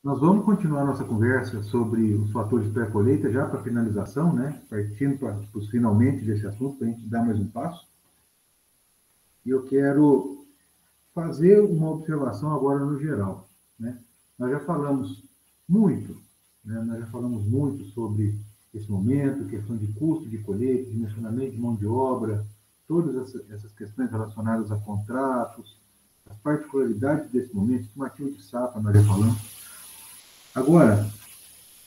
Nós vamos continuar nossa conversa sobre os fatores pré-colheita, já para finalização, né? Partindo para os finalmente desse assunto, para a gente dar mais um passo. E eu quero fazer uma observação agora no geral, né? Nós já falamos muito, né? Nós já falamos muito sobre esse momento, questão de custo de colheita, dimensionamento de mão de obra, todas essas questões relacionadas a contratos, as particularidades desse momento, estimativa de safra, nós já falamos. Agora,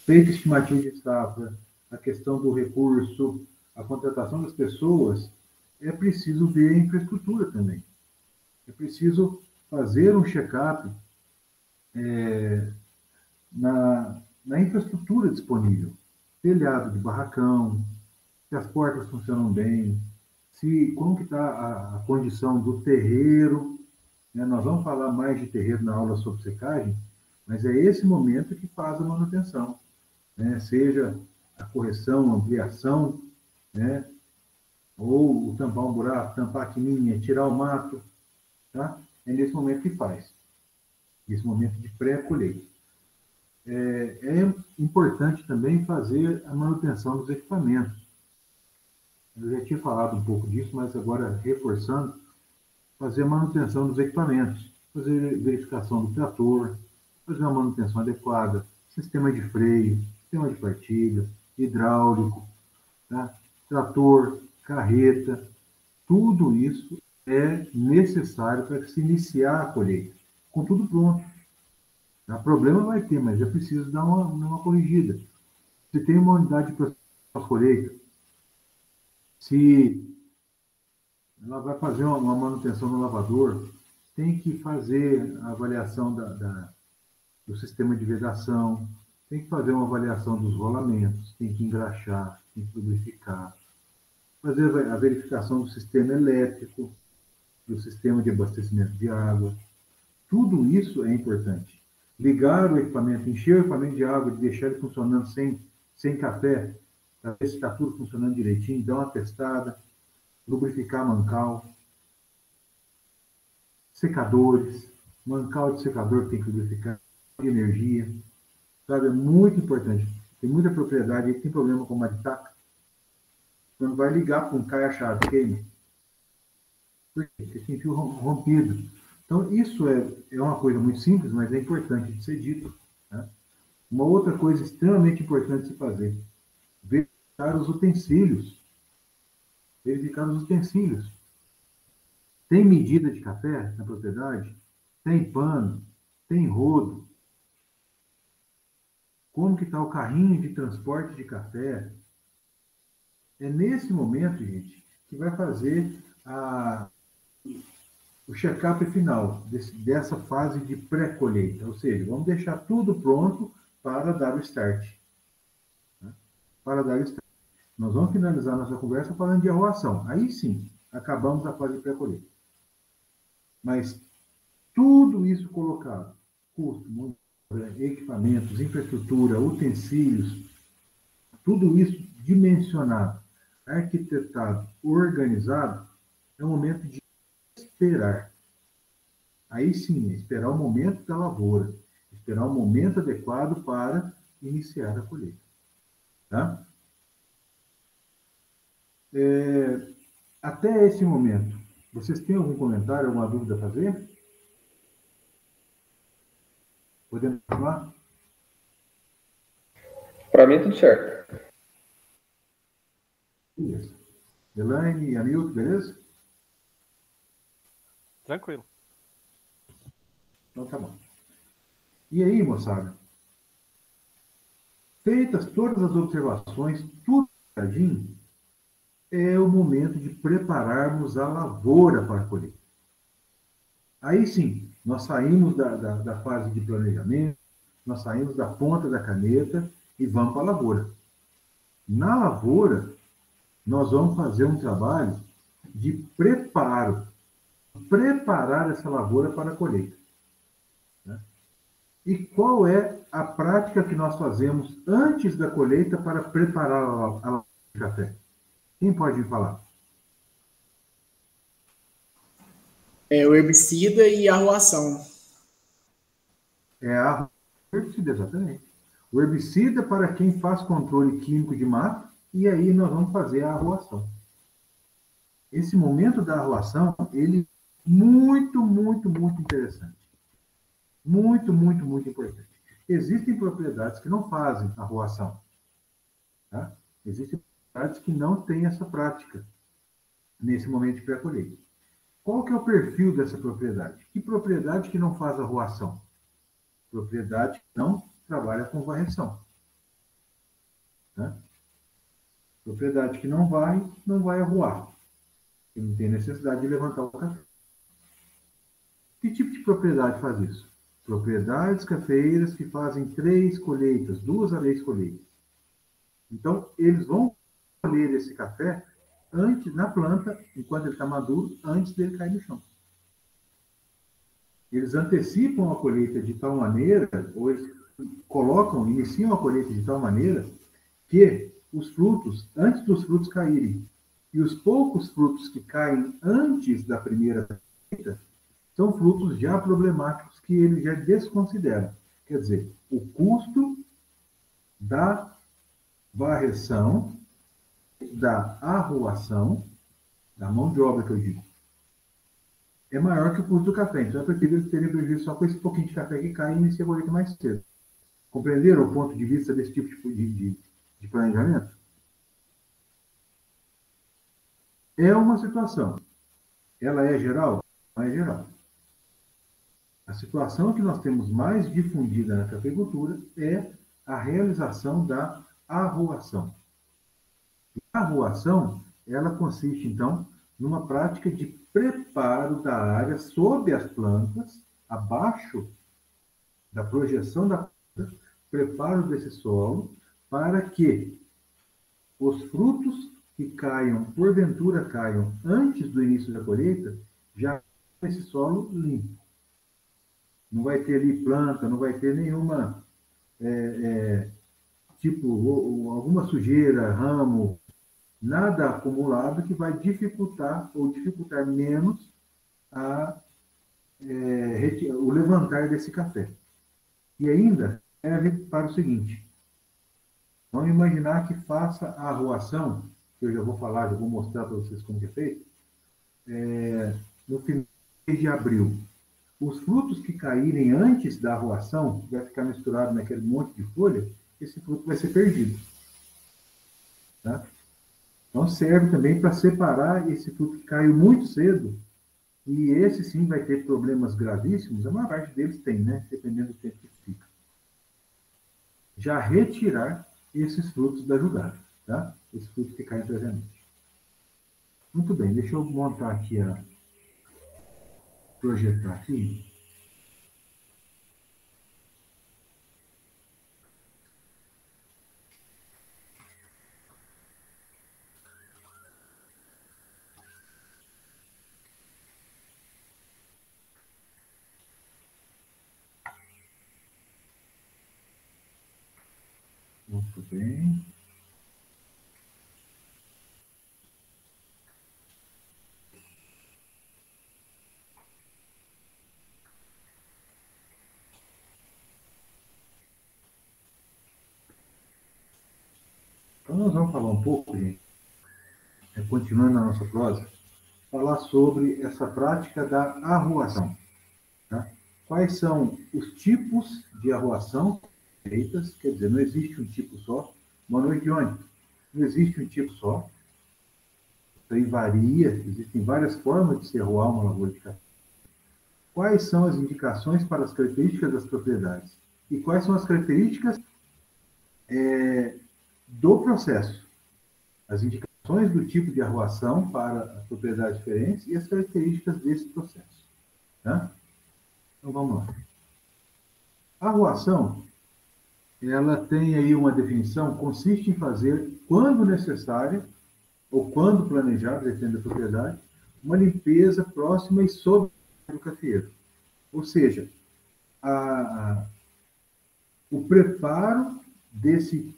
feita estimativa de safra, a questão do recurso, a contratação das pessoas, é preciso ver a infraestrutura também. É preciso fazer um check-up na infraestrutura disponível. Telhado de barracão, se as portas funcionam bem, se como que está a condição do terreiro. Né? Nós vamos falar mais de terreiro na aula sobre secagem, mas é esse momento que faz a manutenção. Né? Seja a correção, a ampliação, né? Ou o tampar um buraco, tampar a quininha, tirar o mato, tá? É nesse momento que faz, nesse momento de pré-colheita. É importante também fazer a manutenção dos equipamentos. Eu já tinha falado um pouco disso, mas agora reforçando, fazer a manutenção dos equipamentos, fazer verificação do trator, fazer uma manutenção adequada, sistema de freio, sistema de partilha, hidráulico, tá? Trator, carreta, tudo isso é necessário para se iniciar a colheita, com tudo pronto. O problema vai ter, mas é preciso dar uma corrigida. Se tem uma unidade de colheita, se ela vai fazer uma manutenção no lavador, tem que fazer a avaliação do sistema de vedação, tem que fazer uma avaliação dos rolamentos, tem que engraxar, tem que lubrificar, fazer a verificação do sistema elétrico, do sistema de abastecimento de água. Tudo isso é importante. Ligar o equipamento, encher o equipamento de água, deixar ele funcionando sem café, para ver se está tudo funcionando direitinho, dar uma testada, lubrificar mancal, secadores, mancal de secador tem que lubrificar, de energia, sabe? É muito importante. Tem muita propriedade aí que tem problema com maritaca. Quando vai ligar para um cai a chave, queima. Porque tem fio rompido. Então, isso é uma coisa muito simples, mas é importante de ser dito. Né? Uma outra coisa extremamente importante de se fazer, verificar os utensílios. Verificar os utensílios. Tem medida de café na propriedade? Tem pano? Tem rodo? Como que está o carrinho de transporte de café? É nesse momento, gente, que vai fazer o check-up final dessa fase de pré-colheita. Ou seja, vamos deixar tudo pronto para dar o start. Né? Para dar o start. Nós vamos finalizar nossa conversa falando de arruação. Aí sim, acabamos a fase de pré-colheita. Mas tudo isso colocado, custo, equipamentos, infraestrutura, utensílios, tudo isso dimensionado, arquitetado, organizado, é o momento de esperar. Aí sim, esperar o momento da lavoura, esperar o momento adequado para iniciar a colheita. Tá? Até esse momento, vocês têm algum comentário, alguma dúvida a fazer? Podemos falar? Para mim, tudo certo. Beleza. Elaine e Hamilton, beleza? Tranquilo. Então tá bom. E aí, moçada? Feitas todas as observações, tudo certinho, é o momento de prepararmos a lavoura para a colheita. Aí sim, nós saímos da fase de planejamento, nós saímos da ponta da caneta e vamos para a lavoura. Na lavoura, nós vamos fazer um trabalho de preparo, preparar essa lavoura para a colheita. Né? E qual é a prática que nós fazemos antes da colheita para preparar a lavoura de café? Quem pode me falar? O herbicida e a arruação. É a Herbicida, exatamente. O herbicida para quem faz controle químico de mato, e aí nós vamos fazer a arruação. Esse momento da arruação, ele é muito, muito, muito interessante. Muito, muito, muito importante. Existem propriedades que não fazem arruação. Tá? Existem propriedades que não têm essa prática nesse momento de pré-colheita. Qual que é o perfil dessa propriedade? Que propriedade que não faz arruação? Propriedade que não trabalha com varreção. Né? Propriedade que não vai arruar. Que não tem necessidade de levantar o café. Que tipo de propriedade faz isso? Propriedades cafeeiras que fazem 3 colheitas, 2 a 3 colheitas. Então, eles vão colher esse café antes, na planta, enquanto ele está maduro, antes dele cair no chão. Eles antecipam a colheita de tal maneira, ou eles iniciam a colheita de tal maneira, que os frutos, antes dos frutos caírem, e os poucos frutos que caem antes da primeira colheita, são frutos já problemáticos que ele já desconsidera. Quer dizer, o custo da varreção, da arruação, da mão de obra que eu digo, é maior que o custo do café. Então, é preferível eles terem prejuízo só com esse pouquinho de café que cai e inicia a colheita mais cedo. Compreenderam o ponto de vista desse tipo de planejamento? É uma situação. Ela é geral? Não é geral. A situação que nós temos mais difundida na cafeicultura é a realização da arruação. A arruação, ela consiste, então, numa prática de preparo da área sob as plantas, abaixo da projeção da planta, preparo desse solo, para que os frutos que caiam, porventura caiam antes do início da colheita, já esse solo limpo. Não vai ter ali planta, não vai ter nenhuma, alguma sujeira, ramo, nada acumulado que vai dificultar ou dificultar menos o levantar desse café. E ainda serve para o seguinte: vamos imaginar que faça a arruação, que eu já vou falar, já vou mostrar para vocês como é feito, no final de abril. Os frutos que caírem antes da arruação, vai ficar misturado naquele monte de folha, esse fruto vai ser perdido. Tá? Então, serve também para separar esse fruto que caiu muito cedo, e esse sim vai ter problemas gravíssimos, a maior parte deles tem, né? Dependendo do tempo que fica. Já retirar esses frutos da jugada, tá? Esses frutos que caem previamente. Muito bem, deixa eu montar aqui, projetar aqui. Muito bem. Então, nós vamos falar um pouco, gente, continuando a nossa prosa, falar sobre essa prática da arruação. Tá? Quais são os tipos de arruação feitas? Quer dizer, não existe um tipo só. Boa noite, Johnny. Não existe um tipo só. Isso aí varia, existem várias formas de se arruar uma lavoura de café. Quais são as indicações para as características das propriedades? E quais são as características do processo? As indicações do tipo de arruação para as propriedades diferentes e as características desse processo. Tá? Então, vamos lá. A arruação, ela tem aí uma definição, consiste em fazer, quando necessária, ou quando planejado, depende da propriedade, uma limpeza próxima e sobre o cafeeiro. Ou seja, o preparo desse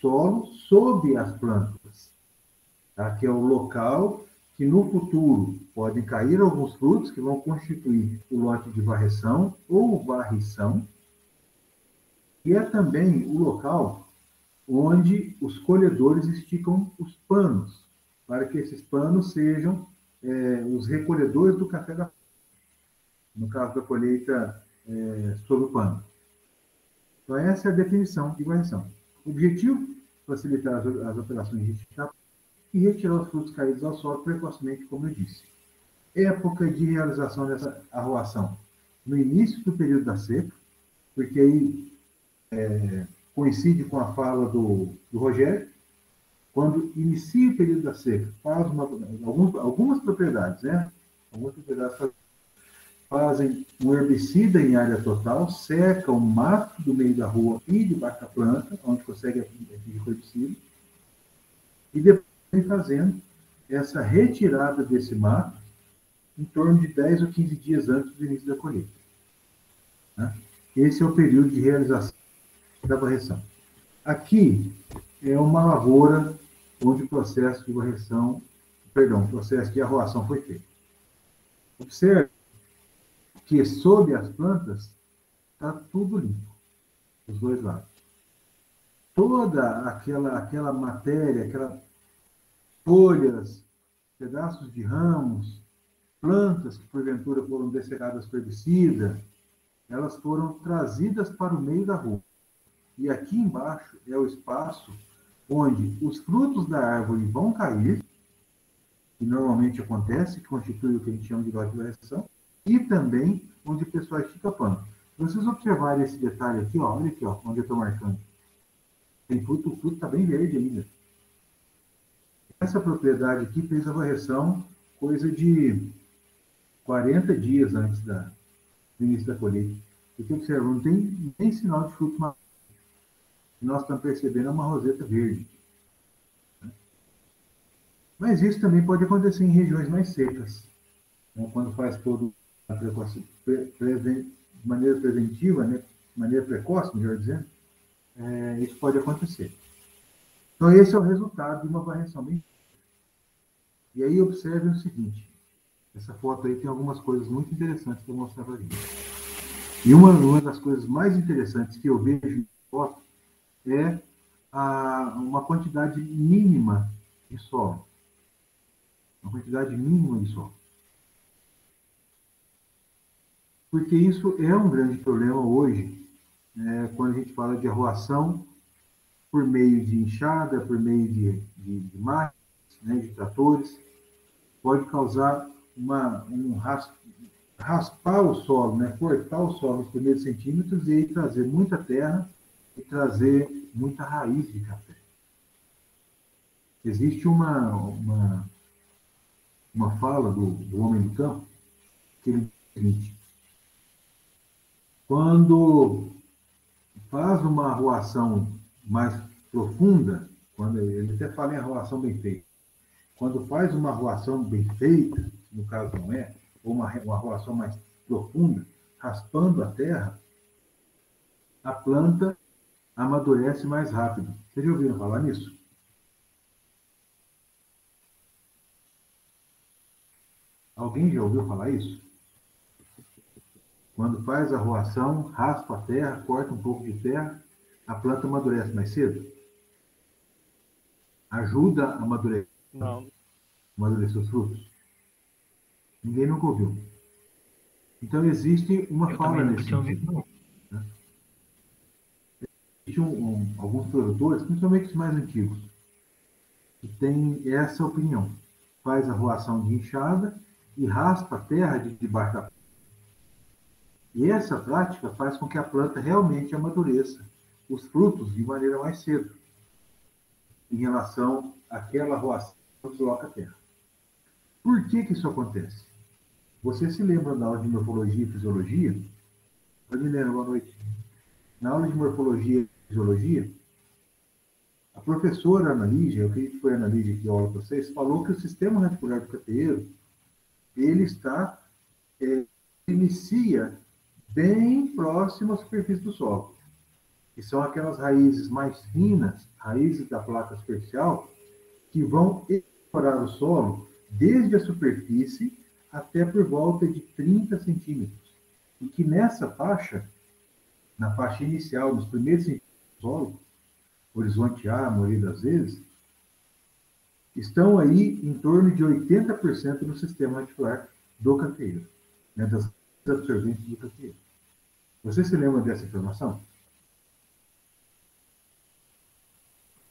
solo sob as plantas, tá? Que é o local que no futuro podem cair alguns frutos que vão constituir o lote de varreção ou varrição, E é também o local onde os colhedores esticam os panos, para que esses panos sejam os recolhedores do café da no caso da colheita sob o pano. Então, essa é a definição de varreção. O objetivo, facilitar as operações de esticar e retirar os frutos caídos ao solo precocemente, como eu disse. Época de realização dessa arruação. No início do período da seca, porque aí coincide com a fala do Rogério, quando inicia o período da seca, faz algumas propriedades, né? Algumas propriedades fazem um herbicida em área total, secam o mato do meio da rua e debaixo da planta, onde consegue atingir o herbicida, e depois vem fazendo essa retirada desse mato em torno de 10 ou 15 dias antes do início da colheita. Né? Esse é o período de realização da varreção. Aqui é uma lavoura onde o processo de varreção, perdão, o processo de arruação foi feito. Observe que sob as plantas está tudo limpo, dos dois lados. Toda aquela matéria, aquelas folhas, pedaços de ramos, plantas que porventura foram dessecadas por herbicida, elas foram trazidas para o meio da rua. E aqui embaixo é o espaço onde os frutos da árvore vão cair, que normalmente acontece, que constitui o que a gente chama de lote de varreção, e também onde o pessoal estica pano. Se vocês observarem esse detalhe aqui, ó, olha aqui, ó, onde eu estou marcando. Tem fruto, o fruto está bem verde ainda. Essa propriedade aqui fez a varreção coisa de 40 dias antes do início da colheita. Porque observa, não tem nem sinal de fruto maduro. Nós estamos percebendo uma roseta verde. Mas isso também pode acontecer em regiões mais secas, né? Quando faz todo de maneira preventiva, né? De maneira precoce, melhor dizendo, isso pode acontecer. Então, esse é o resultado de uma varreção bem. E aí, observe o seguinte: essa foto aí tem algumas coisas muito interessantes para mostrar para a gente. E uma das coisas mais interessantes que eu vejo em foto é uma quantidade mínima de solo. Uma quantidade mínima de solo. Porque isso é um grande problema hoje, quando a gente fala de arruação por meio de enxada, por meio de máquinas, né, de tratores, pode causar raspar o solo, né, cortar o solo nos primeiros centímetros e aí trazer muita terra e trazer muita raiz de café. Existe uma fala do homem do campo que ele diz o seguinte: quando faz uma arruação mais profunda, quando ele até fala em arruação bem feita, quando faz uma arruação bem feita, no caso não é, ou uma arruação mais profunda, raspando a terra, a planta amadurece mais rápido. Vocês já ouviram falar nisso? Alguém já ouviu falar isso? Quando faz a arruação, raspa a terra, corta um pouco de terra, a planta amadurece mais cedo? Ajuda a amadurecer os frutos? Ninguém nunca ouviu. Então, existe uma fala nesse sentido. Né? Existem alguns produtores, principalmente os mais antigos, que têm essa opinião. Faz a arruação de enxada e raspa a terra de debaixo da planta. E essa prática faz com que a planta realmente amadureça os frutos de maneira mais cedo, em relação àquela arruação que desloca a terra. Por que isso acontece? Você se lembra da aula de morfologia e fisiologia? Adilena, boa noite. Na aula de morfologia e fisiologia, a professora Ana Lígia, eu acredito que foi a Ana Lígia que deu aula para vocês, falou que o sistema radicular do cafeeiro, ele inicia bem próximo à superfície do solo, que são aquelas raízes mais finas, raízes da placa superficial, que vão explorar o solo desde a superfície até por volta de 30 centímetros. E que nessa faixa na faixa inicial, nos primeiros centímetros do solo, horizonte A, a maioria das vezes, estão aí em torno de 80% do sistema radicular do canteiro, né, das absorventes do canteiro. Você se lembra dessa informação?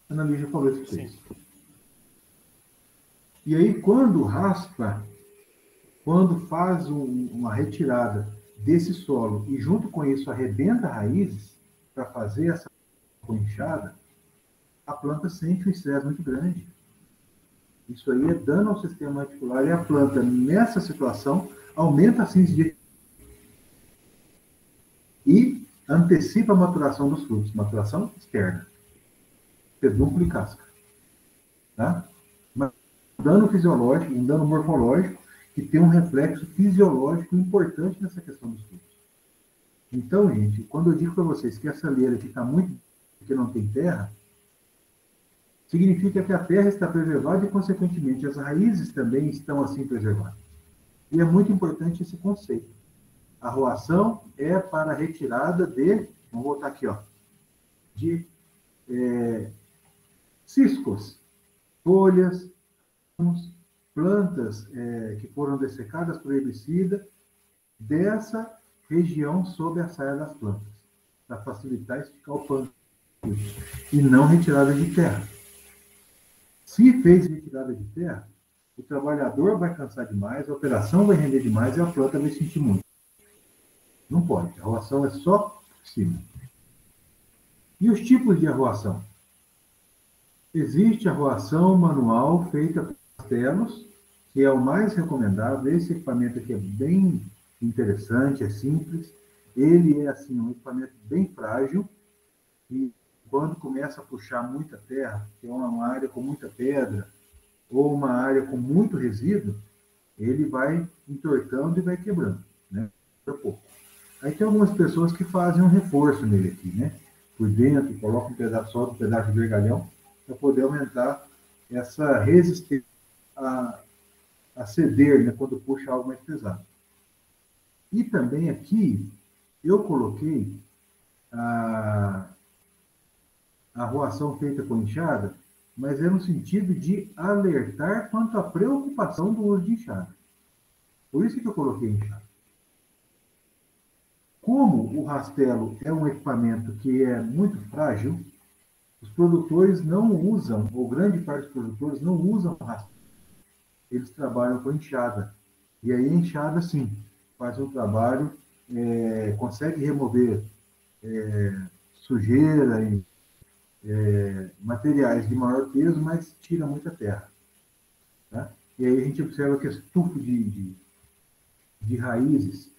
A Ana Lígia falou isso para vocês. E aí, quando raspa, quando faz uma retirada desse solo e junto com isso arrebenta raízes para fazer essa enxada, a planta sente um estresse muito grande. Isso aí é dano ao sistema radicular e a planta, nessa situação, aumenta a síntese de e antecipa a maturação dos frutos, maturação externa, pedúnculo e casca. Tá? Mas um dano fisiológico, um dano morfológico, que tem um reflexo fisiológico importante nessa questão dos frutos. Então, gente, quando eu digo para vocês que essa leira aqui está muito porque não tem terra, significa que a terra está preservada e, consequentemente, as raízes também estão assim preservadas. E é muito importante esse conceito. A arruação é para a retirada de, vamos voltar aqui, ó, de ciscos, folhas, plantas que foram dessecadas por herbicida dessa região sob a saia das plantas, para facilitar esticar o plano e não retirada de terra. Se fez retirada de terra, o trabalhador vai cansar demais, a operação vai render demais e a planta vai sentir muito. Não pode. A arruação é só por cima. E os tipos de arruação? Existe a arruação manual feita por rastelos, que é o mais recomendável. Esse equipamento aqui é bem interessante, é simples. Ele é assim, um equipamento bem frágil e quando começa a puxar muita terra, que é uma área com muita pedra ou uma área com muito resíduo, ele vai entortando e vai quebrando, né? Por pouco. Aí tem algumas pessoas que fazem um reforço nele aqui, né? Por dentro, colocam um pedaço só, um pedaço de vergalhão, para poder aumentar essa resistência a ceder, né? Quando puxa algo mais pesado. E também aqui, eu coloquei a arruação feita com enxada, mas é no sentido de alertar quanto à preocupação do uso de enxada. Por isso que eu coloquei enxada. Como o rastelo é um equipamento que é muito frágil, os produtores não usam, ou grande parte dos produtores não usam o rastelo. Eles trabalham com enxada. E aí a enxada, sim, faz um trabalho, consegue remover sujeira e materiais de maior peso, mas tira muita terra. Tá? E aí a gente observa que esse tufo de raízes,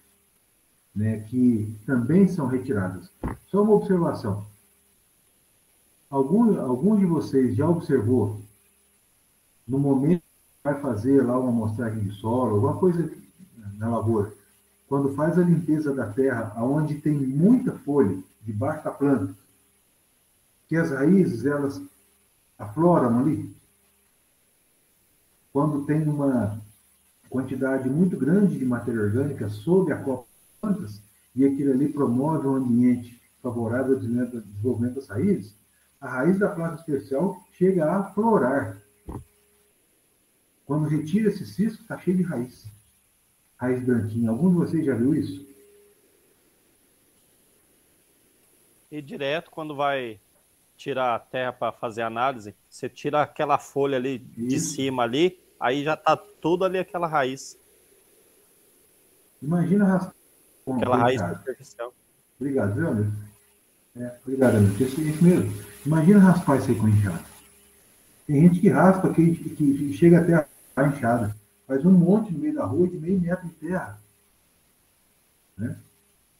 né, que também são retiradas. Só uma observação. Algum de vocês já observou, no momento que vai fazer lá uma amostragem de solo, alguma coisa na lavoura, quando faz a limpeza da terra, onde tem muita folha debaixo da planta, que as raízes, elas afloram ali? Quando tem uma quantidade muito grande de matéria orgânica sob a copa das plantas, e aquilo ali promove um ambiente favorável ao desenvolvimento das raízes, a raiz da planta especial chega a aflorar. Quando retira esse cisco, está cheio de raiz. Raiz branquinha. Algum de vocês já viu isso? E direto, quando vai tirar a terra para fazer análise, você tira aquela folha ali de cima ali, aí já está tudo ali aquela raiz. Imagina raspar. Aquela raiz superficial. Obrigado, viu, amigo? Obrigado, amigo. Isso mesmo. Imagina raspar isso aí com enxada. Tem gente que raspa, que chega até a enxada. Faz um monte no meio da rua de meio metro de terra. Né?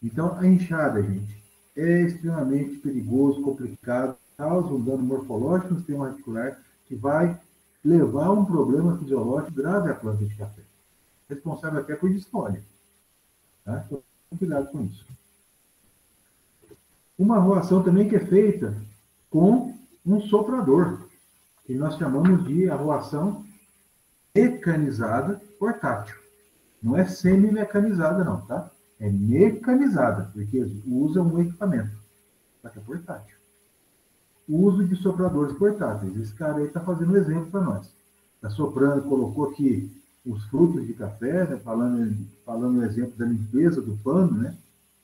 Então, a enxada, gente, é extremamente perigoso, complicado, causa um dano morfológico no sistema radicular que vai levar a um problema fisiológico grave à planta de café. Responsável até por desfolha. Tá? Então, cuidado com isso. Uma arruação também que é feita com um soprador, que nós chamamos de arruação mecanizada portátil. Não é semi-mecanizada, não, tá? é mecanizada, porque usa um equipamento, só que é portátil. O uso de sopradores portáteis. Esse cara aí está fazendo um exemplo para nós. Está soprando, colocou aqui os frutos de café, né, falando o exemplo da limpeza do pano, né?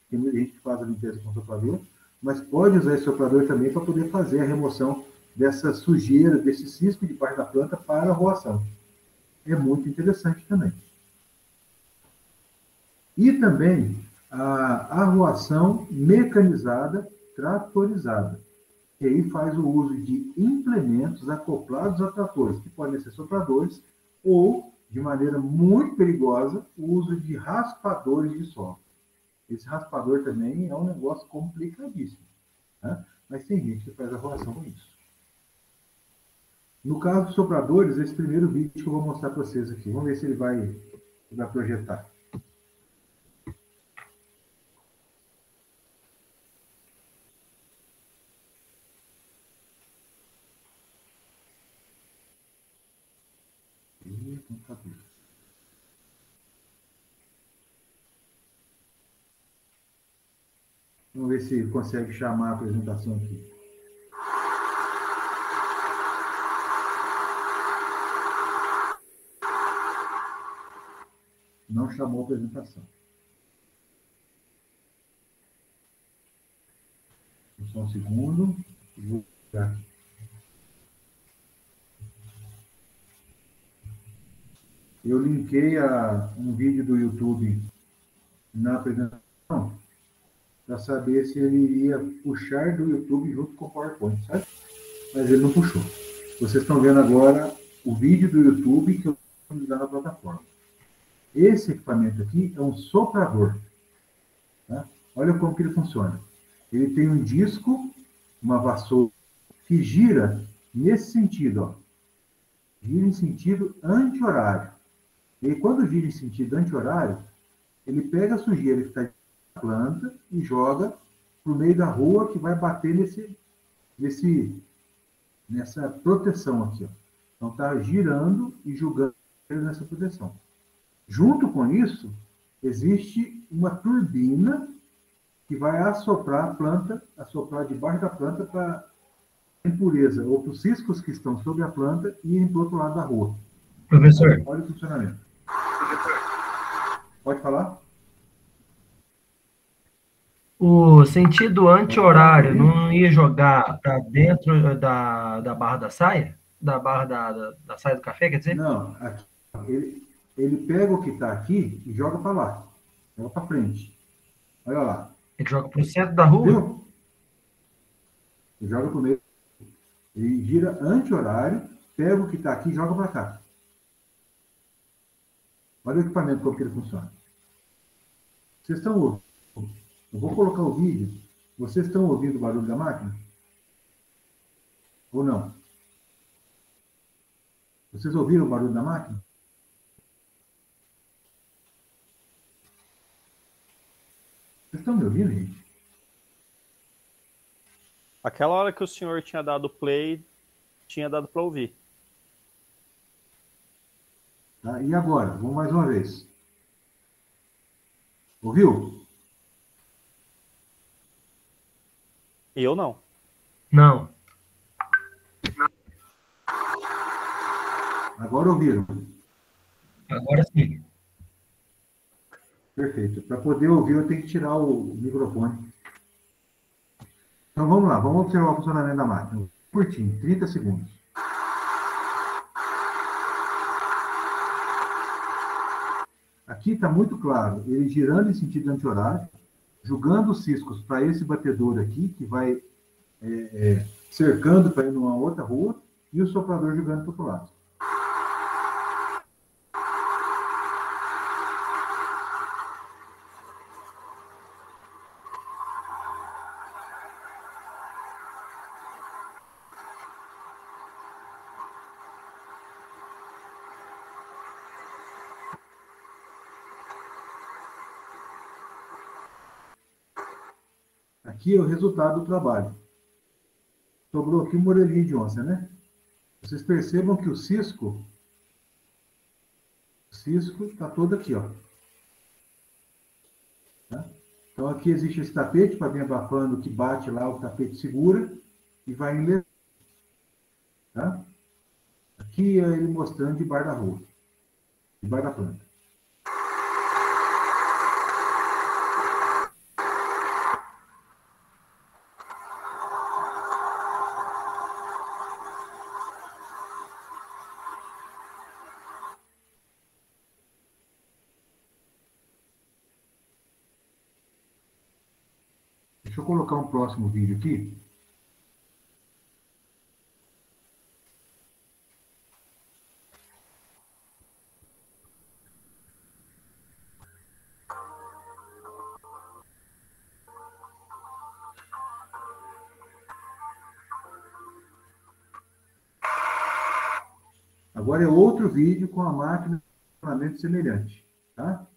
Tem muita gente que faz a limpeza com soprador, mas pode usar esse soprador também para poder fazer a remoção dessa sujeira, desse cisco de parte da planta para a roação. É muito interessante também. E também a arruação mecanizada, tratorizada, que aí faz o uso de implementos acoplados a tratores, que podem ser sopradores, ou, de maneira muito perigosa, o uso de raspadores de solo. Esse raspador também é um negócio complicadíssimo, né? Mas tem gente que faz arruação com isso. No caso dos sopradores, esse primeiro vídeo que eu vou mostrar para vocês aqui. Vamos ver se ele vai projetar. Vamos ver se consegue chamar a apresentação aqui. Não chamou a apresentação. Só um segundo. Vou pegar aqui. Eu linkei um vídeo do YouTube na apresentação para saber se ele iria puxar do YouTube junto com o PowerPoint, sabe? Mas ele não puxou. Vocês estão vendo agora o vídeo do YouTube que eu vou usar na plataforma. Esse equipamento aqui é um soprador. Tá? Olha como que ele funciona. Ele tem um disco, uma vassoura, que gira nesse sentido, ó. Gira em sentido anti-horário. E quando gira em sentido anti-horário, ele pega a sujeira que está na planta e joga para o meio da rua, que vai bater nessa proteção aqui, ó. Então está girando e jogando nessa proteção. Junto com isso, existe uma turbina que vai assoprar a planta, assoprar debaixo da planta para a impureza, ou para os ciscos que estão sobre a planta e irem para o outro lado da rua. Professor. Olha o funcionamento. Pode falar? O sentido anti-horário não ia jogar para dentro da barra da saia? Da barra da saia do café, quer dizer? Não, aqui, ele pega o que está aqui e joga para lá. Joga para frente. Olha lá. Ele joga para o centro da rua? Viu? Ele joga para o meio. Ele gira anti-horário, pega o que está aqui e joga para cá. Olha o equipamento, como que ele funciona. Vocês estão ouvindo? Eu vou colocar o vídeo. Vocês estão ouvindo o barulho da máquina? Ou não? Vocês ouviram o barulho da máquina? Vocês estão me ouvindo, gente? Aquela hora que o senhor tinha dado play, tinha dado para ouvir. Tá? E agora? Vamos mais uma vez. Ouviu? Eu não. Não. Agora ouviram? Agora sim. Perfeito. Para poder ouvir, eu tenho que tirar o microfone. Então vamos lá, vamos observar o funcionamento da máquina. Curtinho, 30 segundos. Aqui está muito claro, ele girando em sentido anti-horário, jogando os ciscos para esse batedor aqui, que vai cercando para ir numa outra rua, e o soprador jogando para o outro lado. Aqui é o resultado do trabalho. Sobrou aqui uma orelhinha de onça, né? Vocês percebam que o cisco está todo aqui, ó. Tá? Então aqui existe esse tapete para vir abafando, que bate lá, o tapete segura e vai enlevando, tá? Aqui é ele mostrando debaixo da rua, debaixo da planta. Deixa eu colocar um próximo vídeo aqui. Agora é outro vídeo com a máquina de funcionamento semelhante, tá?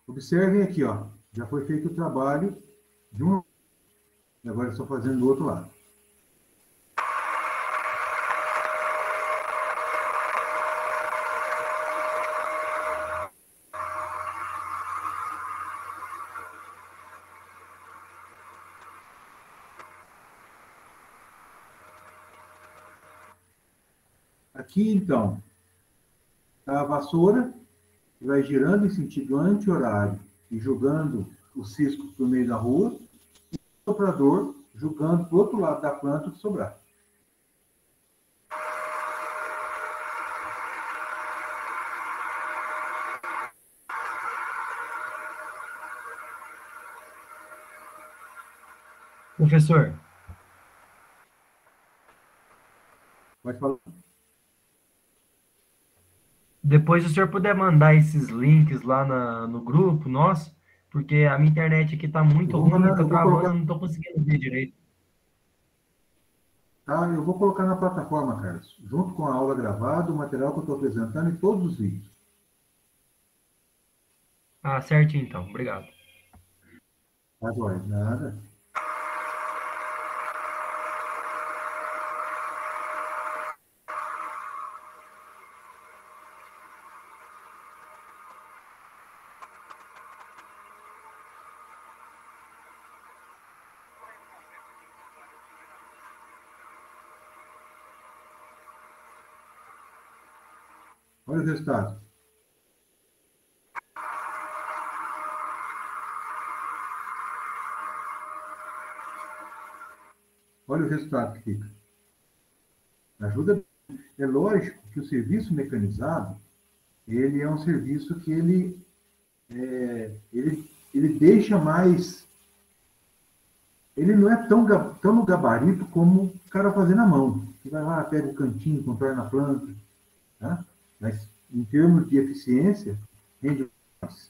Observem aqui, ó. Já foi feito o trabalho de um, e agora estou fazendo do outro lado. Aqui, então, está a vassoura, que vai girando em sentido anti-horário e jogando o cisco para o meio da rua, e o soprador jogando para o outro lado da planta o que sobrar. Professor, Pode falar. depois se o senhor puder mandar esses links lá no grupo nosso, porque a minha internet aqui tá muito Eu vou ruim, mandar, tá eu vou travando, colocar, eu não tô conseguindo ver direito. tá? Eu vou colocar na plataforma, Carlos, junto com a aula gravada, o material que eu estou apresentando e todos os vídeos. Ah, certinho então, obrigado. Tá, joia? Nada. Olha o resultado. Olha o resultado que fica. Ajuda. É lógico que o serviço mecanizado, ele é um serviço que ele deixa mais. Ele não é tão no gabarito como o cara fazer na mão. Você vai lá, pega o cantinho, contorna a planta. Tá? Mas, em termos de eficiência, rende mais.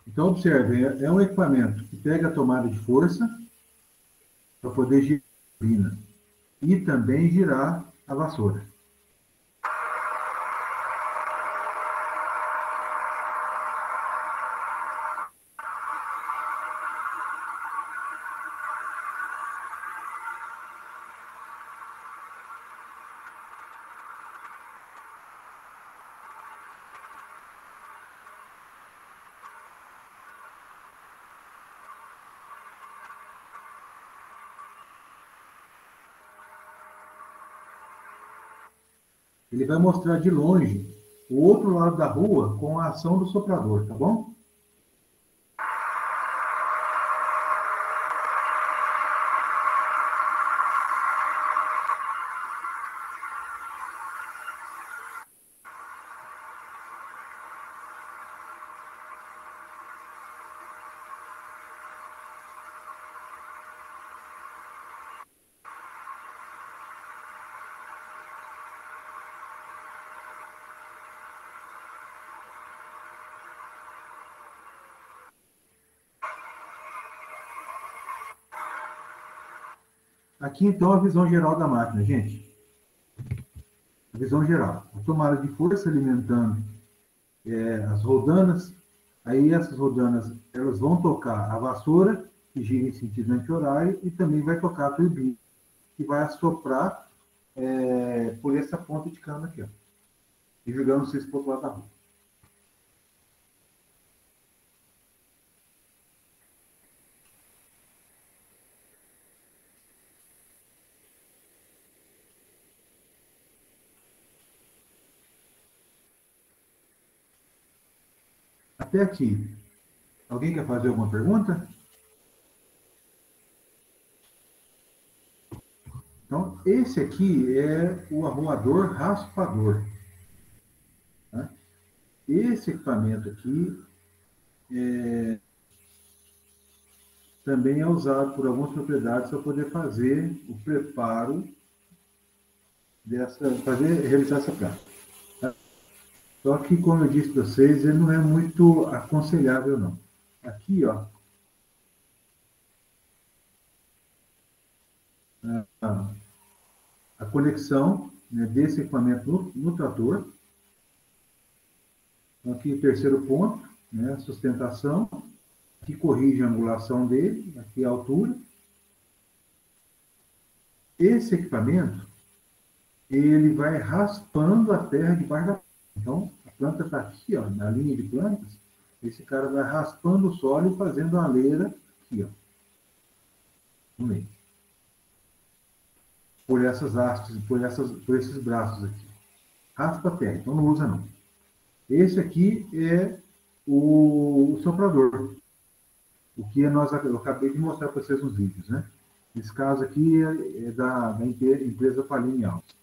Então, observe, é um equipamento que pega a tomada de força para poder girar a turbina e também girar a vassoura. Ele vai mostrar de longe o outro lado da rua com a ação do soprador, tá bom? Aqui, então, a visão geral da máquina, gente. A visão geral. A tomada de força alimentando as rodanas. Aí, essas rodanas, elas vão tocar a vassoura, que gira em sentido anti-horário, e também vai tocar a turbina, que vai assoprar por essa ponta de cana aqui, ó, e jogando vocês para o outro lado da rua. Até aqui. Alguém quer fazer alguma pergunta? Então, esse aqui é o arruador raspador. Tá? Esse equipamento aqui também é usado por algumas propriedades para poder fazer o preparo realizar essa prática. Tá? Só que, como eu disse para vocês, ele não é muito aconselhável, não. Aqui, ó, a conexão, né, desse equipamento no trator. Então, aqui, terceiro ponto, né, sustentação, que corrige a angulação dele, aqui a altura. Esse equipamento, ele vai raspando a terra debaixo da planta. Então, a planta está aqui, ó, na linha de plantas, esse cara vai raspando o solo e fazendo a leira aqui, ó, no meio. Por essas hastes, por esses braços aqui. Raspa a terra, então não usa não. Esse aqui é o soprador. O que eu acabei de mostrar para vocês nos vídeos, né? Esse caso aqui é da empresa Paline Alves.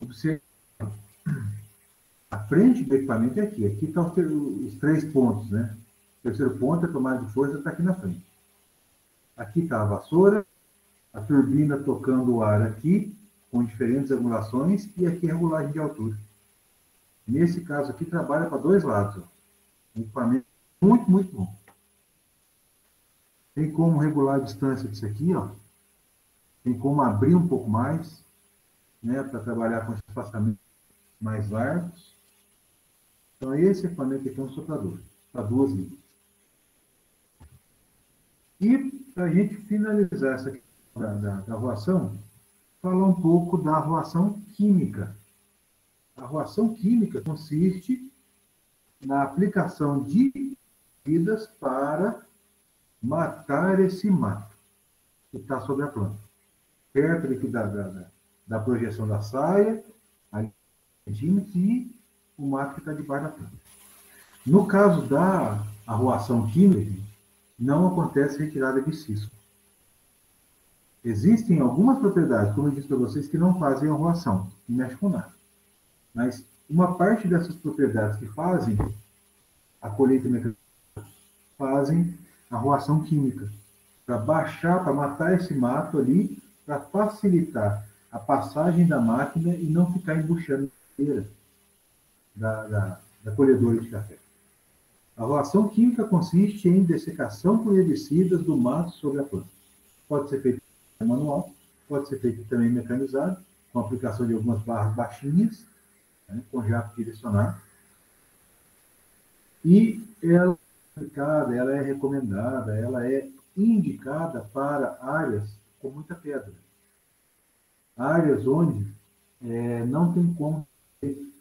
Observe, a frente do equipamento é aqui. Aqui estão os 3 pontos, né? O terceiro ponto, a tomada de força, está aqui na frente. Aqui está a vassoura, a turbina tocando o ar aqui, com diferentes angulações, e aqui a regulagem de altura. Nesse caso aqui, trabalha para 2 lados. Ó. Um equipamento muito, muito bom. Tem como regular a distância disso aqui, ó. Tem como abrir um pouco mais, né, para trabalhar com espaçamentos mais largos. Então, esse equipamento aqui é um soprador, para 2 linhas. E, para a gente finalizar essa questão da arruação, falar um pouco da arruação química. A arruação química consiste na aplicação de medidas para matar esse mato que está sobre a planta. Perto aqui da projeção da saia, e o mato que está debaixo da planta. No caso da arruação química, não acontece retirada de cisco. Existem algumas propriedades, como eu disse para vocês, que não fazem arruação, não mexe com nada. Mas uma parte dessas propriedades que fazem a colheita mecânica fazem arruação química, para baixar, para matar esse mato ali, para facilitar a passagem da máquina e não ficar embuchando a madeira da colhedora de café. A arruação química consiste em dessecação por herbicidas do mato sobre a planta. Pode ser feito manual, pode ser feito também mecanizado, com a aplicação de algumas barras baixinhas, né, com jato direcionado. E ela é aplicada, ela é recomendada, ela é indicada para áreas com muita pedra. Áreas onde não tem como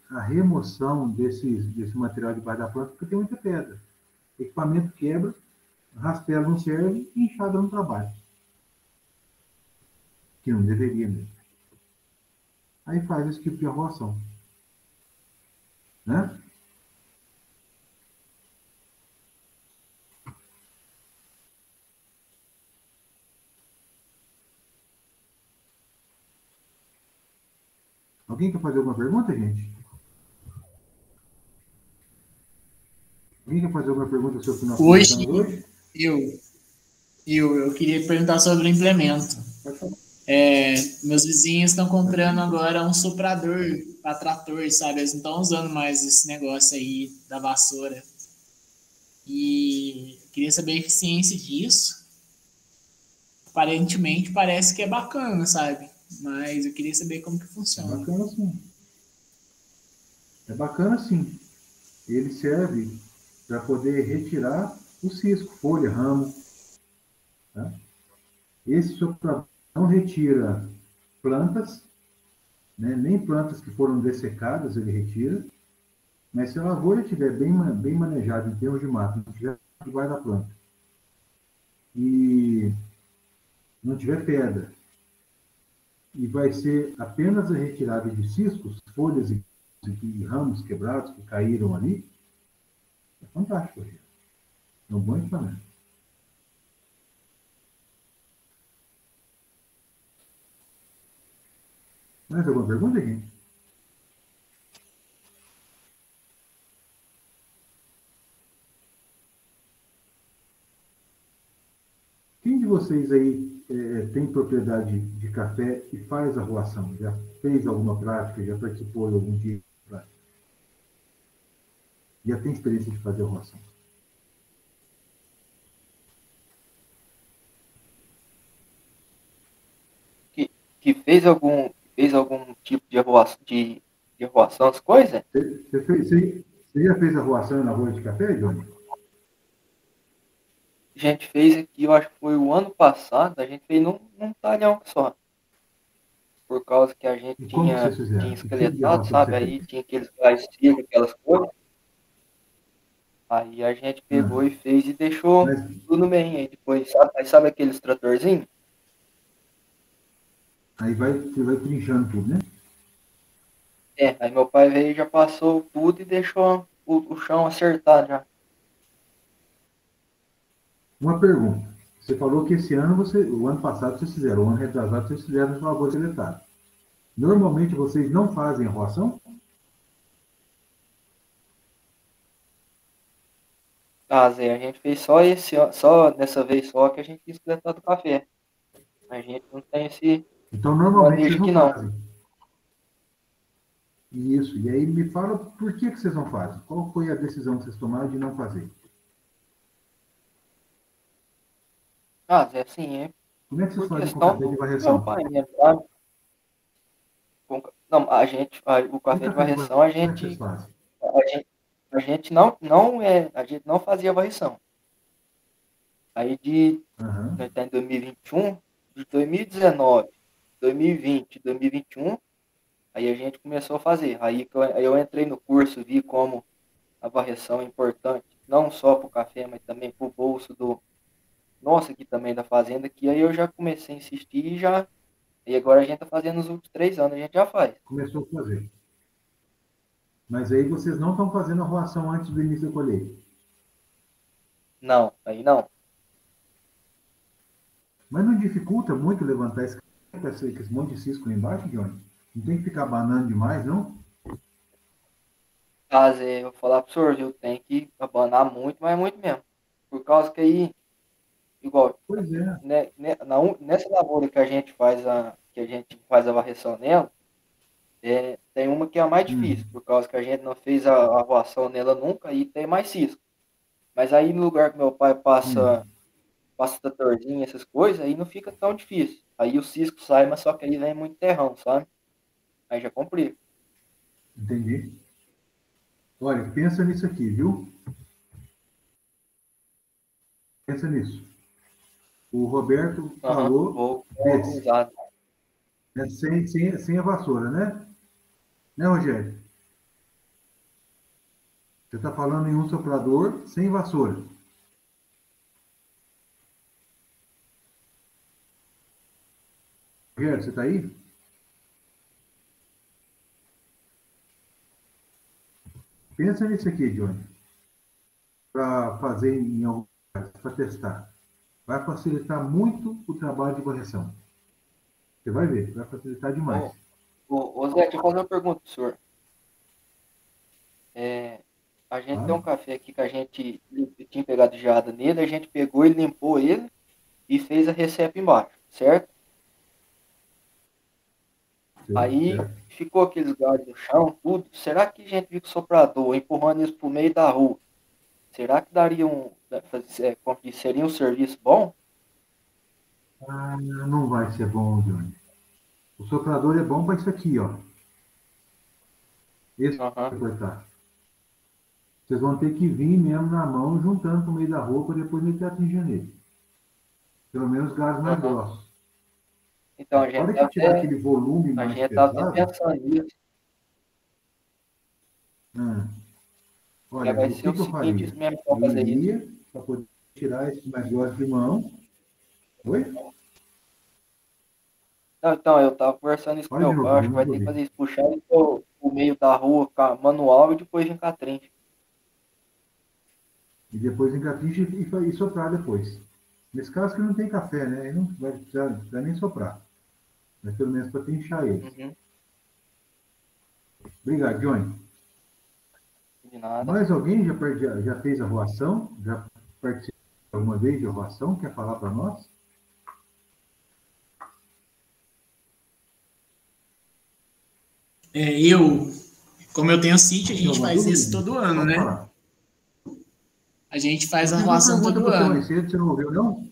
a remoção desse material debaixo da planta, porque tem muita pedra. O equipamento quebra, rastela não serve e enxada não trabalha. Que não deveria mesmo. Aí faz esse tipo de arruação. Né? Alguém quer fazer alguma pergunta, gente? Alguém quer fazer alguma pergunta sobre o que nós conversamos hoje? Eu queria perguntar sobre o implemento. Meus vizinhos estão comprando agora um soprador para trator, sabe? Eles não estão usando mais esse negócio aí da vassoura. E eu queria saber a eficiência disso aparentemente parece que é bacana, sabe? Mas eu queria saber como que É funciona. bacana sim. É bacana sim. Ele serve para poder retirar o cisco, folha, ramo. Tá? Esse soprador não retira plantas, né? Nem plantas que foram dessecadas ele retira, mas se a lavoura estiver bem manejada em termos de mato, não tiver debaixo da planta, e não tiver pedra, e vai ser apenas a retirada de ciscos, folhas e ramos quebrados que caíram ali, é fantástico. É um bom equipamento. Mais alguma pergunta, gente? Quem de vocês aí tem propriedade de café e faz arruação? Já fez alguma prática? Já participou de algum dia? Já tem experiência de fazer arruação? Que fez algum tipo de arruação as coisas? Você já fez arruação na rua de café, Johnny? A gente fez aqui, eu acho que foi o ano passado, a gente fez num talhão só. Por causa que a gente E como vocês fizeram? tinha Que tipo de esqueletado, arruação sabe? você Aí fez? tinha aqueles gás secos, aquelas coisas. Aí a gente pegou e fez e deixou Mas, tudo bem. Aí depois, sabe aqueles tratorzinhos? aí você vai trinchando tudo, né? Aí meu pai veio e já passou tudo e deixou o chão acertado já. Uma pergunta. Você falou que esse ano o ano passado vocês fizeram, o ano retrasado vocês fizeram na lavoura seletada. Normalmente vocês não fazem arruação? Zé, a gente fez só dessa vez só que a gente quis esqueletar do café. A gente não tem esse Então, normalmente vocês manejo aqui não não. fazem. Isso. E aí me fala por que vocês não fazem? Qual foi a decisão que vocês tomaram de não fazer? Zé, sim, é Como é que vocês por fazem com o questão café de do meu varreção? pai mesmo, sabe? Não, o Com o café de café de varreção, varreção, como é que vocês fazem? a gente, a gente não fazia varrição. Aí nós tá em 2021, de 2019, 2020, 2021, aí a gente começou a fazer. Aí eu entrei no curso, vi como a varrição é importante, não só para o café, mas também para o bolso do nosso aqui também da fazenda, que aí eu já comecei a insistir e agora a gente tá fazendo nos últimos 3 anos, a gente já faz. Começou a fazer. Mas aí vocês não estão fazendo arruação antes do início da colheita. Não, aí não. Mas não dificulta muito levantar esse monte de cisco lá embaixo, Johnny? Não tem que ficar banando demais, não? Eu vou falar pro senhor, viu? Tem que abanar muito, mas muito mesmo. Por causa que aí, igual, Pois é. nessa lavoura que a gente faz a varreção nela, tem uma que é a mais difícil, por causa que a gente não fez a arruação nela nunca e tem mais cisco. Mas aí no lugar que meu pai passa tratorzinho, essas coisas, aí não fica tão difícil. Aí o cisco sai, mas só que aí vem muito terrão, sabe? Aí já complica. Entendi. Olha, pensa nisso aqui, viu? Pensa nisso. O Roberto falou Vou desse. usar. Sem a vassoura, né? Né, Rogério? Você está falando em um soprador sem vassoura. Rogério, você está aí? Pensa nisso aqui, Johnny. Para fazer em algum lugar, para testar. Vai facilitar muito o trabalho de correção. Você vai ver, vai facilitar demais. Ô Zé, deixa eu fazer uma pergunta pro senhor. A gente tem um café aqui que a gente tinha pegado geada nele, a gente pegou e limpou ele e fez a recepa embaixo, certo? Aí ficou aqueles galhos no chão, tudo. Será que a gente viu com o soprador empurrando isso pro meio da rua? Será que daria seria um serviço bom? Ah, não vai ser bom, Johnny. O soprador é bom para isso aqui, ó. Esse vai cortar. Vocês vão ter que vir mesmo na mão, juntando com o meio da roupa, depois meter a tinja nele. Pelo menos galhos mais grossos. Então, a gente que tirar aquele volume mais pesado... A gente tá pensando nisso. Olha, vai o ser que eu faria? isso mesmo para fazer isso. Para poder tirar esse mais grosso de mão. Oi? Não, então, eu tava conversando isso com meu pai, acho que vai ter que fazer isso, puxar o meio da rua manual e depois encatrinche. E depois encatrinche e soprar depois. Nesse caso que não tem café, né? Aí não vai precisar nem soprar. Mas pelo menos para trinchar ele. Obrigado, Johnny. De nada. Mais alguém já fez arruação? Já participou alguma vez de arruação? Quer falar para nós? Como eu tenho sítio, a gente faz isso todo ano, né? Falar. A gente faz arruação todo ano. Mais cedo, você não ouviu, não?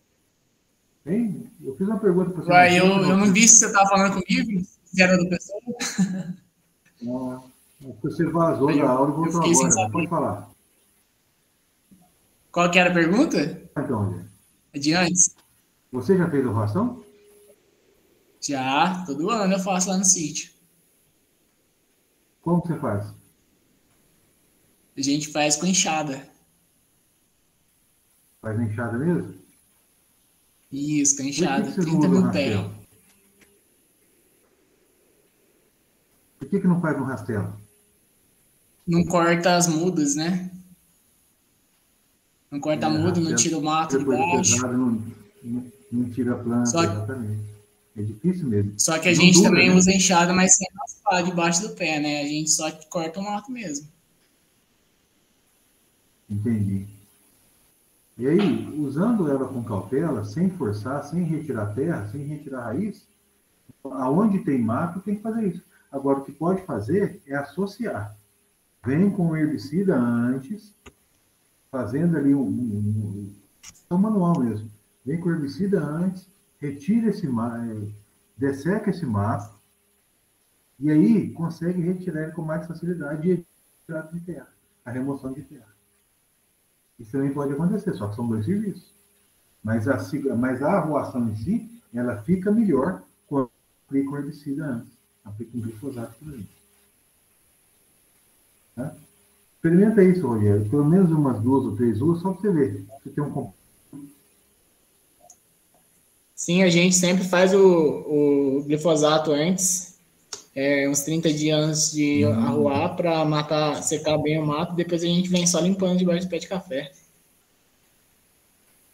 Hein? Eu fiz uma pergunta para você. Eu não vi se você estava falando comigo, se era do pessoal. Não, você vazou da aula e voltou agora. Pode falar. Qual que era a pergunta? Então, de antes. Você já fez arruação? Já, todo ano eu faço lá no sítio. Como você faz? A gente faz com enxada. Faz enxada mesmo? Isso, com enxada. 30 mil pés. Por que não faz no rastelo? Não corta as mudas, né? Não corta a muda, não tira o mato de baixo. Pesado, não tira a planta, exatamente. É difícil mesmo. Só que a gente também usa enxada, mas sem raspar debaixo do pé, né? A gente só corta o mato mesmo. Entendi. E aí, usando ela com cautela, sem forçar, sem retirar terra, sem retirar raiz, aonde tem mato, tem que fazer isso. Agora, o que pode fazer é associar. Vem com o herbicida antes, fazendo ali um manual mesmo. Vem com o herbicida antes, retira esse mato, desseca esse mato, e aí consegue retirar ele com mais facilidade e retirar de terra, a remoção de terra. Isso também pode acontecer, só que são dois serviços. Mas a arruação em si, ela fica melhor quando aplica o herbicida antes. Aplica um glifosato também. Tá? Experimenta isso, Rogério. Pelo menos umas 2 ou 3 ruas, só para você ver. Você tem um... Sim, a gente sempre faz o glifosato antes, uns 30 dias antes de arruar, para matar, secar bem o mato, depois a gente vem só limpando debaixo do pé de café.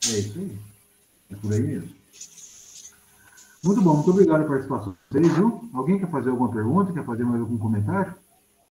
É isso aí. É por aí mesmo. Muito bom, muito obrigado pela participação de vocês, viu? Alguém quer fazer alguma pergunta? Quer fazer mais algum comentário?